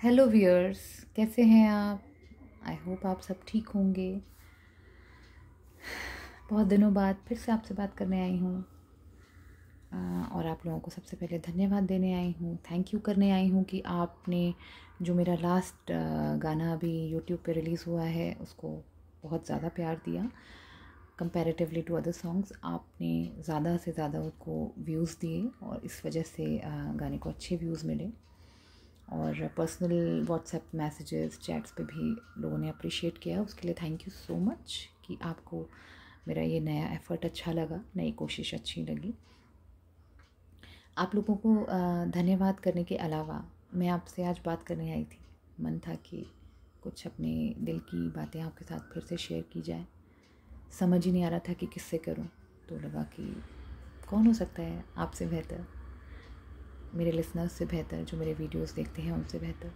Hello viewers, कैसे हैं आप? आई होप आप सब ठीक होंगे। बहुत दिनों बाद फिर से आपसे बात करने आई हूँ और आप लोगों को सबसे पहले धन्यवाद देने आई हूँ, थैंक यू करने आई हूँ कि आपने जो मेरा लास्ट गाना अभी यूट्यूब पे रिलीज़ हुआ है उसको बहुत ज़्यादा प्यार दिया। कंपैरेटिवली टू अदर सॉन्ग्स आपने ज़्यादा से ज़्यादा उसको व्यूज़ दिए और इस वजह से गाने को अच्छे व्यूज़ मिले। और पर्सनल व्हाट्सएप मैसेजेस चैट्स पे भी लोगों ने अप्रिशिएट किया, उसके लिए थैंक यू सो मच कि आपको मेरा ये नया एफ़र्ट अच्छा लगा, नई कोशिश अच्छी लगी। आप लोगों को धन्यवाद करने के अलावा मैं आपसे आज बात करने आई थी। मन था कि कुछ अपने दिल की बातें आपके साथ फिर से शेयर की जाए। समझ ही नहीं आ रहा था कि किससे करूं, तो लगा कि कौन हो सकता है आपसे बेहतर, मेरे लिसनर्स से बेहतर, जो मेरे वीडियोस देखते हैं उनसे बेहतर।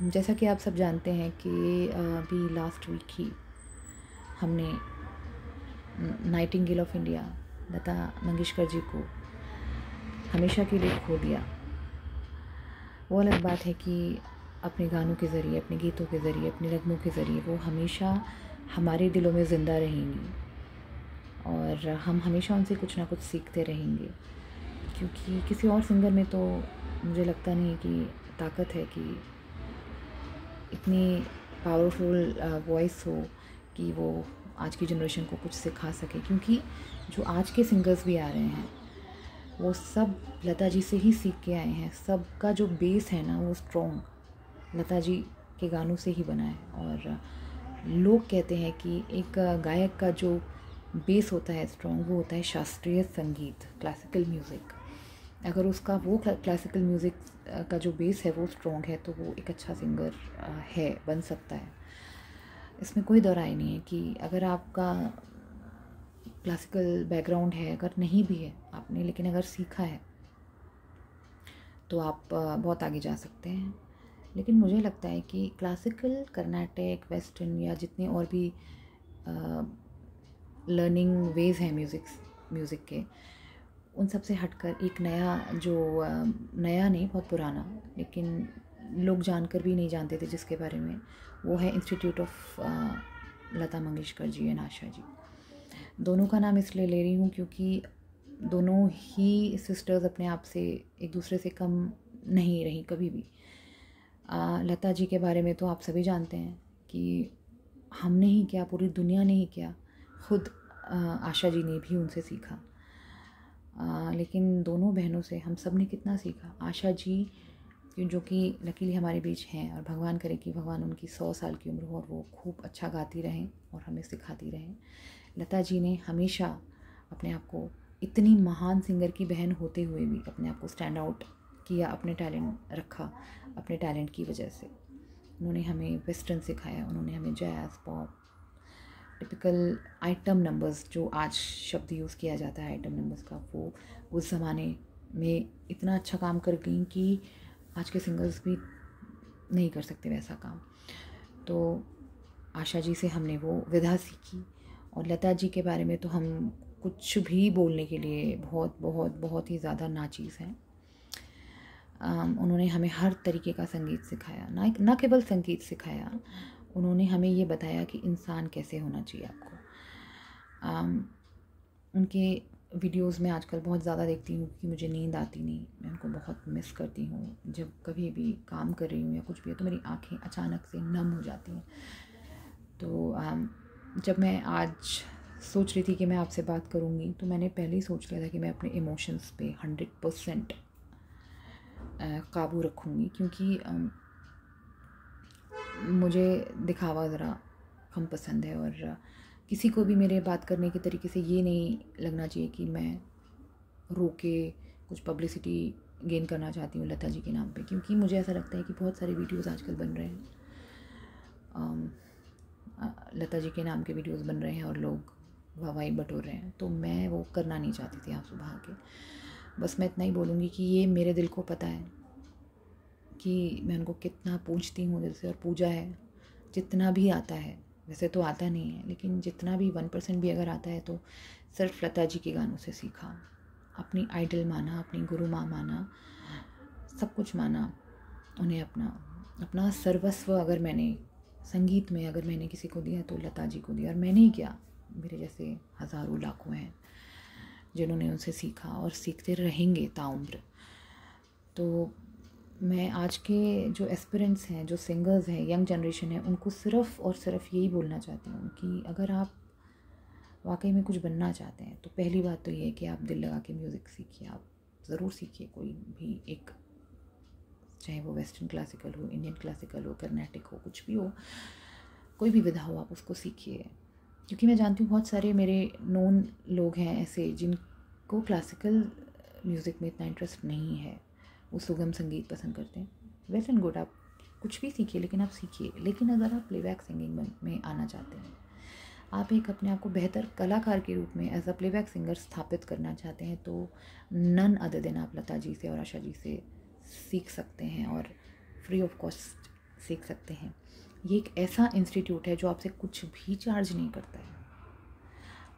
जैसा कि आप सब जानते हैं कि अभी लास्ट वीक ही हमने नाइटिंगेल ऑफ इंडिया लता मंगेशकर जी को हमेशा के लिए खो दिया। वो अलग बात है कि अपने गानों के ज़रिए, अपने गीतों के ज़रिए, अपने नगमों के ज़रिए वो हमेशा हमारे दिलों में ज़िंदा रहेंगी और हम हमेशा उनसे कुछ ना कुछ सीखते रहेंगे, क्योंकि किसी और सिंगर में तो मुझे लगता नहीं कि ताकत है कि इतनी पावरफुल वॉइस हो कि वो आज की जनरेशन को कुछ सिखा सके। क्योंकि जो आज के सिंगर्स भी आ रहे हैं वो सब लता जी से ही सीख के आए हैं। सबका जो बेस है ना वो स्ट्रॉन्ग लता जी के गानों से ही बना है। और लोग कहते हैं कि एक गायक का जो बेस होता है स्ट्रॉन्ग, वो होता है शास्त्रीय संगीत, क्लासिकल म्यूज़िक। अगर उसका वो क्लासिकल म्यूज़िक का जो बेस है वो स्ट्रॉन्ग है तो वो एक अच्छा सिंगर है, बन सकता है। इसमें कोई दो राय नहीं है कि अगर आपका क्लासिकल बैकग्राउंड है, अगर नहीं भी है आपने, लेकिन अगर सीखा है तो आप बहुत आगे जा सकते हैं। लेकिन मुझे लगता है कि क्लासिकल, कर्नाटक, वेस्टर्न या जितने और भी लर्निंग वेज़ हैं म्यूज़िक के, उन सब से हटकर एक नया जो नया नहीं, बहुत पुराना, लेकिन लोग जानकर भी नहीं जानते थे जिसके बारे में, वो है institute of Lata Mangeshkar ji and Asha ji. दोनों का नाम इसलिए ले रही हूँ क्योंकि दोनों ही सिस्टर्स अपने आप से एक दूसरे से कम नहीं रही कभी भी। लता जी के बारे में तो आप सभी जानते हैं कि हमने ही क्या, पूरी दुनिया ने ही क्या, खुद आशा जी ने भी उनसे सीखा। लेकिन दोनों बहनों से हम सब ने कितना सीखा। आशा जी जो कि लकीली हमारे बीच हैं और भगवान करे कि भगवान उनकी 100 साल की उम्र हो और वो खूब अच्छा गाती रहें और हमें सिखाती रहें। लता जी ने हमेशा अपने आप को इतनी महान सिंगर की बहन होते हुए भी अपने आप को स्टैंड आउट किया, अपने टैलेंट रखा। अपने टैलेंट की वजह से उन्होंने हमें वेस्टर्न सिखाया, उन्होंने हमें jazz, pop, typical item numbers, जो आज शब्द यूज़ किया जाता है आइटम नंबर्स का, वो उस ज़माने में इतना अच्छा काम कर गई कि आज के सिंगर्स भी नहीं कर सकते वैसा काम। तो आशा जी से हमने वो विधा सीखी। और लता जी के बारे में तो हम कुछ भी बोलने के लिए बहुत बहुत बहुत ही ज़्यादा नाचीज़ हैं। उन्होंने हमें हर तरीके का संगीत सिखाया, ना केवल संगीत सिखाया, उन्होंने हमें ये बताया कि इंसान कैसे होना चाहिए आपको। उनके वीडियोस में आजकल बहुत ज़्यादा देखती हूँ कि मुझे नींद आती नहीं, मैं उनको बहुत मिस करती हूँ। जब कभी भी काम कर रही हूँ या कुछ भी है तो मेरी आँखें अचानक से नम हो जाती हैं। तो जब मैं आज सोच रही थी कि मैं आपसे बात करूँगी तो मैंने पहले ही सोच लिया था कि मैं अपने इमोशंस पे 100% काबू रखूँगी, क्योंकि मुझे दिखावा ज़रा कम पसंद है और किसी को भी मेरे बात करने के तरीके से ये नहीं लगना चाहिए कि मैं रो के कुछ पब्लिसिटी गेन करना चाहती हूँ लता जी के नाम पे। क्योंकि मुझे ऐसा लगता है कि बहुत सारे वीडियोस आजकल बन रहे हैं, लता जी के नाम के वीडियोस बन रहे हैं और लोग वाहवाही बटोर रहे हैं, तो मैं वो करना नहीं चाहती थी आप सुबह के। बस मैं इतना ही बोलूँगी कि ये मेरे दिल को पता है कि मैं उनको कितना पूजती हूँ दिल से, और पूजा है जितना भी आता है, वैसे तो आता नहीं है, लेकिन जितना भी 1% भी अगर आता है तो सिर्फ लता जी के गानों से सीखा। अपनी आइडल माना, अपनी गुरु माँ माना, सब कुछ माना। उन्हें अपना अपना सर्वस्व अगर मैंने संगीत में अगर मैंने किसी को दिया तो लता जी को दिया। और मैंने ही क्या, मेरे जैसे हज़ारों लाखों हैं जिन्होंने उनसे सीखा और सीखते रहेंगे ताउम्र। तो मैं आज के जो एस्पिरेंट्स हैं, जो सिंगर्स हैं, यंग जनरेशन है, उनको सिर्फ़ और सिर्फ यही बोलना चाहती हूँ कि अगर आप वाकई में कुछ बनना चाहते हैं तो पहली बात तो ये है कि आप दिल लगा के म्यूज़िक सीखिए। आप ज़रूर सीखिए कोई भी एक, चाहे वो वेस्टर्न क्लासिकल हो, इंडियन क्लासिकल हो, कर्नाटिक हो, कुछ भी हो, कोई भी विधा हो, आप उसको सीखिए। क्योंकि मैं जानती हूँ बहुत सारे मेरे नोन लोग हैं ऐसे जिनको क्लासिकल म्यूज़िक में इतना इंटरेस्ट नहीं है, वो सुगम संगीत पसंद करते हैं। वेल एंड गुड, आप कुछ भी सीखिए, लेकिन आप सीखिए। लेकिन अगर आप प्लेबैक सिंगिंग में आना चाहते हैं, आप एक अपने आप को बेहतर कलाकार के रूप में एज अ प्लेबैक सिंगर स्थापित करना चाहते हैं, तो नन अदर देन आप लता जी से और आशा जी से सीख सकते हैं और फ्री ऑफ कॉस्ट सीख सकते हैं। ये एक ऐसा इंस्टीट्यूट है जो आपसे कुछ भी चार्ज नहीं करता है।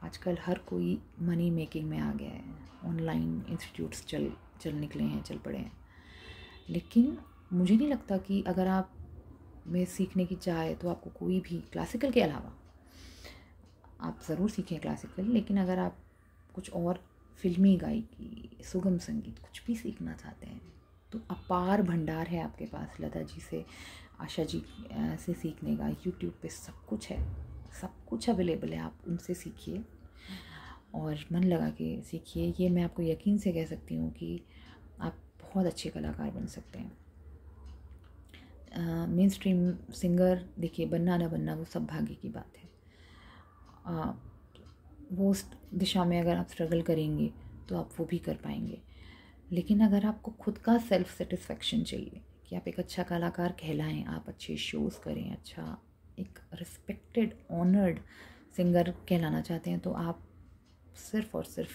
आजकल हर कोई मनी मेकिंग में आ गया है, ऑनलाइन इंस्टीट्यूट्स चल निकले हैं, चल पड़े हैं। लेकिन मुझे नहीं लगता कि अगर आप में सीखने की चाह है तो आपको कोई भी क्लासिकल के अलावा, आप ज़रूर सीखें क्लासिकल, लेकिन अगर आप कुछ और फिल्मी गायकी, सुगम संगीत कुछ भी सीखना चाहते हैं तो अपार भंडार है आपके पास लता जी से, आशा जी से सीखने का। यूट्यूब पे सब कुछ है, सब कुछ अवेलेबल है, आप उनसे सीखिए और मन लगा के सीखिए। ये मैं आपको यकीन से कह सकती हूँ कि आप बहुत अच्छे कलाकार बन सकते हैं। मेन स्ट्रीम सिंगर देखिए, बनना ना बनना वो सब भाग्य की बात है। वो उस दिशा में अगर आप स्ट्रगल करेंगे तो आप वो भी कर पाएंगे। लेकिन अगर आपको खुद का सेल्फ सेटिस्फेक्शन चाहिए कि आप एक अच्छा कलाकार कहलाएं, आप अच्छे शोज़ करें, अच्छा एक रिस्पेक्टेड ऑनर्ड सिंगर कहलाना चाहते हैं, तो आप सिर्फ़ और सिर्फ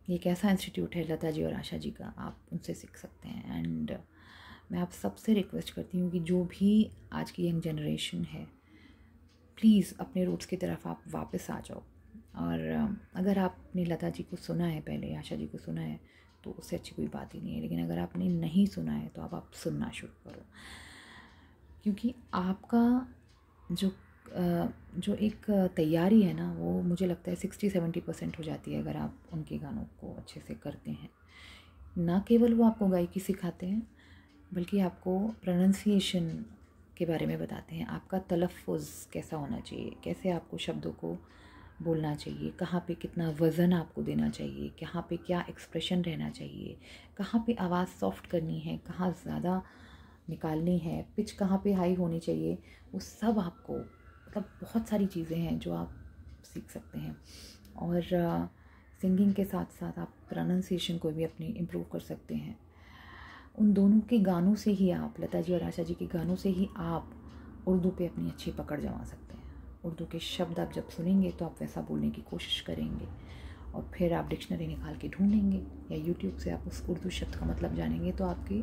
ये एक ऐसा इंस्टीट्यूट है लता जी और आशा जी का, आप उनसे सीख सकते हैं। एंड मैं आप सबसे रिक्वेस्ट करती हूँ कि जो भी आज की यंग जनरेशन है, प्लीज़ अपने रूट्स की तरफ आप वापस आ जाओ। और अगर आपने लता जी को सुना है पहले, आशा जी को सुना है, तो उससे अच्छी कोई बात ही नहीं है। लेकिन अगर आपने नहीं सुना है तो आप सुनना शुरू करो, क्योंकि आपका जो एक तैयारी है ना, वो मुझे लगता है 60-70% हो जाती है अगर आप उनके गानों को अच्छे से करते हैं। ना केवल वो आपको गायकी सिखाते हैं, बल्कि आपको प्रोनंसिएशन के बारे में बताते हैं। आपका तलफ़ुज़ कैसा होना चाहिए, कैसे आपको शब्दों को बोलना चाहिए, कहाँ पे कितना वज़न आपको देना चाहिए, कहाँ पे क्या एक्सप्रेशन रहना चाहिए, कहाँ पे आवाज़ सॉफ्ट करनी है, कहाँ ज़्यादा निकालनी है, पिच कहाँ पे हाई होनी चाहिए, वो सब आपको, मतलब बहुत सारी चीज़ें हैं जो आप सीख सकते हैं। और सिंगिंग के साथ साथ आप प्रोनंसिएशन को भी अपनी इम्प्रूव कर सकते हैं। उन दोनों के गानों से ही आप, लता जी और आशा जी के गानों से ही आप उर्दू पे अपनी अच्छी पकड़ जमा सकते हैं। उर्दू के शब्द आप जब सुनेंगे तो आप वैसा बोलने की कोशिश करेंगे, और फिर आप डिक्शनरी निकाल के ढूंढेंगे या यूट्यूब से आप उस उर्दू शब्द का मतलब जानेंगे, तो आपकी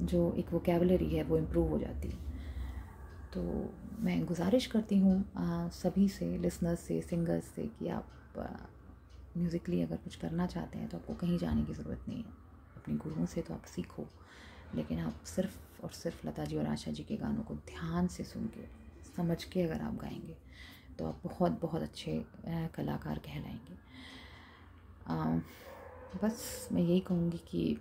जो एक वोकैबुलरी है वो इम्प्रूव हो जाती है। तो मैं गुजारिश करती हूँ सभी से, लिसनर्स से, सिंगर्स से, कि आप म्यूज़िकली अगर कुछ करना चाहते हैं तो आपको कहीं जाने की ज़रूरत नहीं है। अपने गुरुओं से तो आप सीखो, लेकिन आप सिर्फ़ और सिर्फ लता जी और आशा जी के गानों को ध्यान से सुन के, समझ के अगर आप गाएंगे तो आप बहुत बहुत अच्छे कलाकार कहलाएंगे। बस मैं यही कहूँगी कि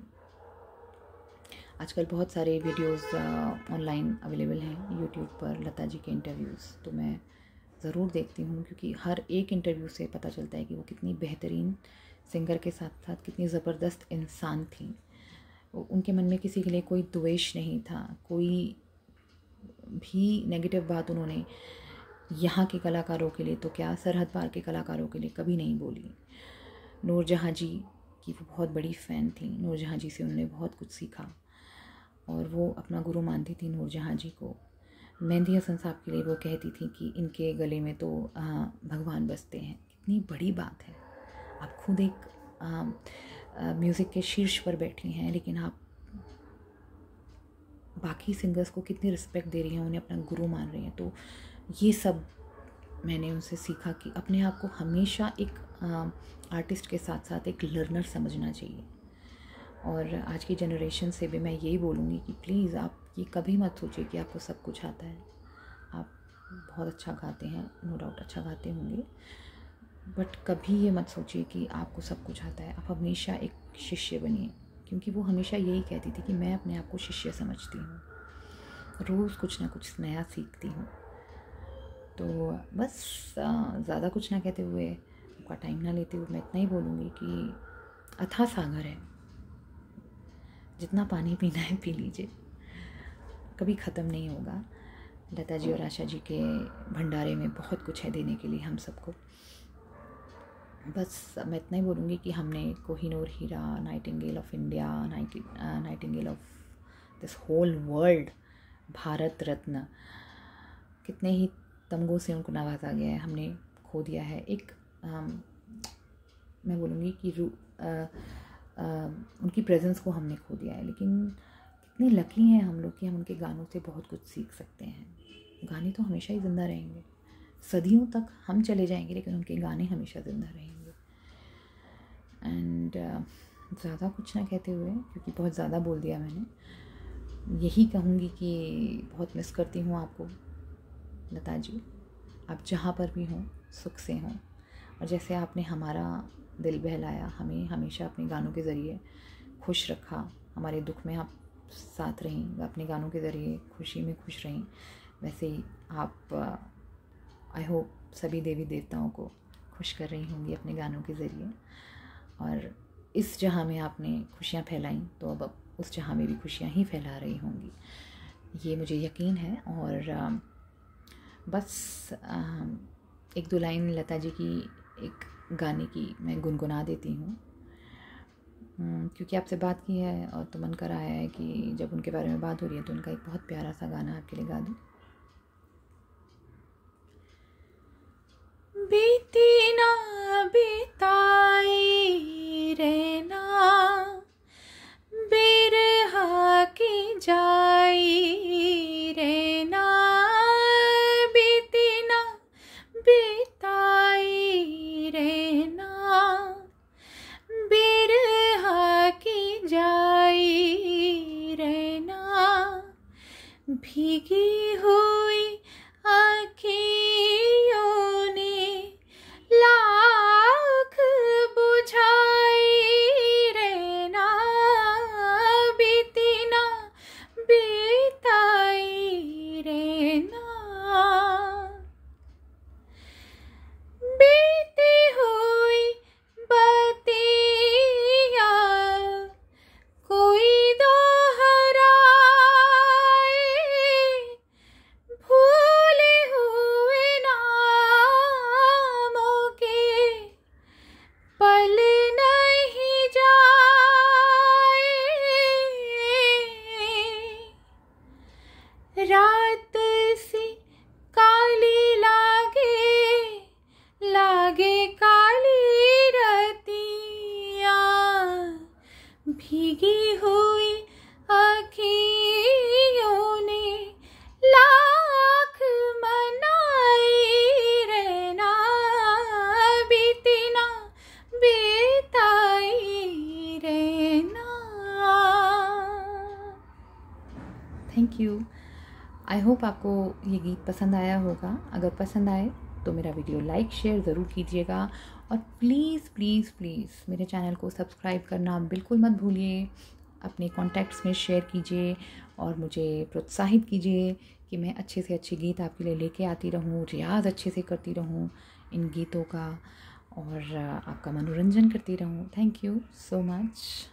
आजकल बहुत सारे वीडियोस ऑनलाइन अवेलेबल हैं यूट्यूब पर, लता जी के इंटरव्यूज़, तो मैं ज़रूर देखती हूँ, क्योंकि हर एक इंटरव्यू से पता चलता है कि वो कितनी बेहतरीन सिंगर के साथ साथ कितनी ज़बरदस्त इंसान थी। उनके मन में किसी के लिए कोई द्वेष नहीं था, कोई भी नेगेटिव बात उन्होंने यहाँ के कलाकारों के लिए तो क्या, सरहद पार के कलाकारों के लिए कभी नहीं बोली। नूरजहाँ जी की वो बहुत बड़ी फ़ैन थी, नूरजहाँ जी से उन्होंने बहुत कुछ सीखा और वो अपना गुरु मानती थी नूरजहाँ जी को। मेहंदी हसन साहब के लिए वो कहती थी कि इनके गले में तो भगवान बसते हैं। कितनी बड़ी बात है, आप खुद एक म्यूज़िक के शीर्ष पर बैठी हैं, लेकिन आप बाकी सिंगर्स को कितनी रिस्पेक्ट दे रही हैं, उन्हें अपना गुरु मान रही हैं। तो ये सब मैंने उनसे सीखा कि अपने आप को हमेशा एक आर्टिस्ट के साथ साथ एक लर्नर समझना चाहिए। और आज की जनरेशन से भी मैं यही बोलूँगी कि प्लीज़ आप ये कभी मत सोचिए कि आपको सब कुछ आता है। आप बहुत अच्छा गाते हैं, नो डाउट अच्छा गाते होंगे, बट कभी ये मत सोचिए कि आपको सब कुछ आता है। आप हमेशा एक शिष्य बनिए, क्योंकि वो हमेशा यही कहती थी कि मैं अपने आप को शिष्य समझती हूँ, रोज़ कुछ ना कुछ नया सीखती हूँ। तो बस ज़्यादा कुछ ना कहते हुए, आपका टाइम ना लेते हुए मैं इतना ही बोलूँगी कि अथाह सागर है, जितना पानी पीना है पी लीजिए, कभी ख़त्म नहीं होगा। लता जी और आशा जी के भंडारे में बहुत कुछ है देने के लिए हम सबको। बस मैं इतना ही बोलूँगी कि हमने कोहिनूर हीरा, nightingale of India, nightingale of this whole world, Bharat Ratna, कितने ही तमगों से उनको नवाजा गया है, हमने खो दिया है। एक मैं बोलूँगी कि उनकी प्रेजेंस को हमने खो दिया है, लेकिन कितने लकी हैं हम लोग कि हम उनके गानों से बहुत कुछ सीख सकते हैं। गाने तो हमेशा ही ज़िंदा रहेंगे, सदियों तक हम चले जाएंगे, लेकिन उनके गाने हमेशा ज़िंदा रहेंगे। एंड ज़्यादा कुछ ना कहते हुए, क्योंकि बहुत ज़्यादा बोल दिया मैंने, यही कहूँगी कि बहुत मिस करती हूँ आपको लता जी। आप जहाँ पर भी हों सुख से हों, और जैसे आपने हमारा दिल बहलाया, हमें हमेशा अपने गानों के ज़रिए खुश रखा, हमारे दुख में आप साथ रहीं, अपने गानों के ज़रिए खुशी में खुश रहीं, वैसे ही आप आई होप सभी देवी देवताओं को खुश कर रही होंगी अपने गानों के ज़रिए। और इस जहाँ में आपने खुशियाँ फैलाई, तो अब उस जहाँ में भी खुशियाँ ही फैला रही होंगी, ये मुझे यकीन है। और बस एक दो लाइन लता जी की एक गाने की मैं गुनगुना देती हूँ, क्योंकि आपसे बात की है और तो मन कर रहा है कि जब उनके बारे में बात हो रही है तो उनका एक बहुत प्यारा सा गाना आपके लिए गा दूँ। बीती ना बिताई रहना, बिरहा की जाई रहना, बीती ना बिताई रहना, बिरहा की जाई रहना, भीगी हुई आँखियों ने लाख बुझाई रहना, बीती ना बिताई रहना, बीती हुई बतिया कोई दोहराए, भूले हुए नामों के पल नहीं जाए, रात सी काली लागे काली रतिया, भीगी हुई आँखियों ने लाख मनाई रहना, बीती ना बिताई रहना। Thank you. आई होप आपको ये गीत पसंद आया होगा। अगर पसंद आए तो मेरा वीडियो लाइक शेयर ज़रूर कीजिएगा, और प्लीज़ प्लीज़ प्लीज़ मेरे चैनल को सब्सक्राइब करना बिल्कुल मत भूलिए। अपने कॉन्टैक्ट्स में शेयर कीजिए और मुझे प्रोत्साहित कीजिए कि मैं अच्छे से अच्छे गीत आपके लिए लेके आती रहूँ, रियाज़ अच्छे से करती रहूँ इन गीतों का, और आपका मनोरंजन करती रहूँ। Thank you so much.